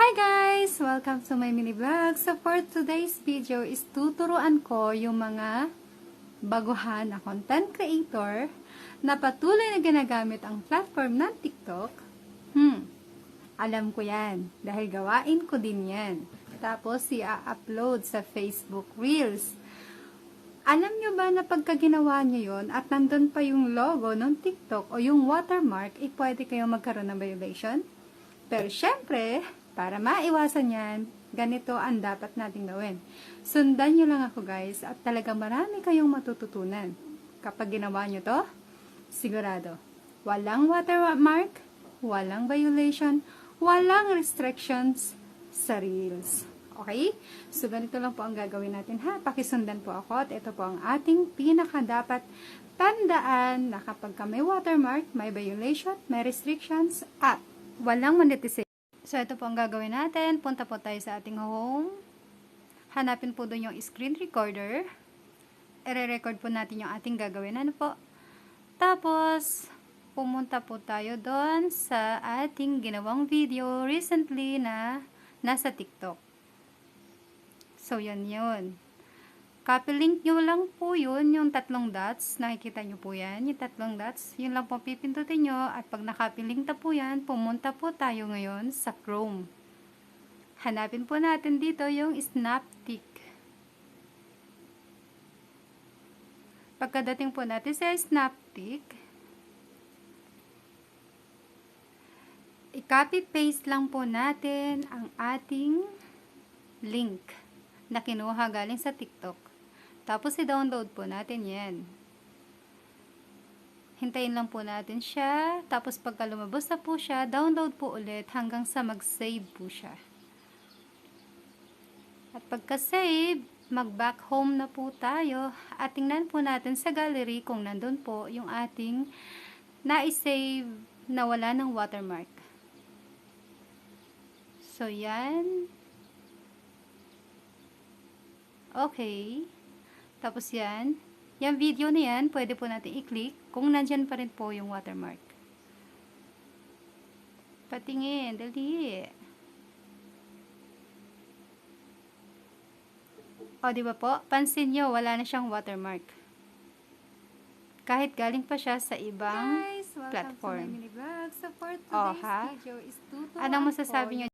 Hi guys! Welcome to my mini vlog. So for today's video is tuturuan ko yung mga baguhan na content creator na patuloy na ginagamit ang platform ng TikTok. Alam ko yan dahil gawain ko din yan. Tapos i-upload sa Facebook Reels. Alam nyo ba na pagka ginawa nyo yun at nandun pa yung logo ng TikTok o yung watermark, pwede kayong magkaroon ng violation? Pero syempre, para maiwasan yan, ganito ang dapat nating gawin. Sundan nyo lang ako guys at talagang marami kayong matututunan. Kapag ginawa nyo to, sigurado, walang watermark, walang violation, walang restrictions sa Reels. Okay? So, ganito lang po ang gagawin natin ha. Pakisundan po ako at ito po ang ating pinaka-dapat tandaan na kapag may watermark, may violation, may restrictions, at walang monetization. So, ito po ang gagawin natin. Punta po tayo sa ating home. Hanapin po doon yung screen recorder. I-record po natin yung ating gagawin. Ano po? Tapos, pumunta po tayo doon sa ating ginawang video recently na nasa TikTok. So, yan yun. Copy link nyo lang po yun, yung tatlong dots. Nakikita nyo po yan, yung tatlong dots. Yun lang po pipindutin nyo. At pag na-copy link na po yan, pumunta po tayo ngayon sa Chrome. Hanapin po natin dito yung Snaptik. Pagkadating po natin sa Snaptik, i-copy-paste lang po natin ang ating link na kinuha galing sa TikTok. Tapos i-download po natin yan. Hintayin lang po natin siya. Tapos pagka lumabas na po siya, download po ulit hanggang sa mag-save po siya. At pagka-save, mag-back home na po tayo. At tingnan po natin sa gallery kung nandun po yung ating na-save na wala ng watermark. So, yan. Okay. Tapos yan. Yung video na yan, pwede po natin i-click kung nandyan pa rin po yung watermark. Patingin. Dali. O, diba po? Pansin nyo, wala na siyang watermark. Kahit galing pa siya sa ibang platform. So for today's video is tuturuan Anong masasabi nyo?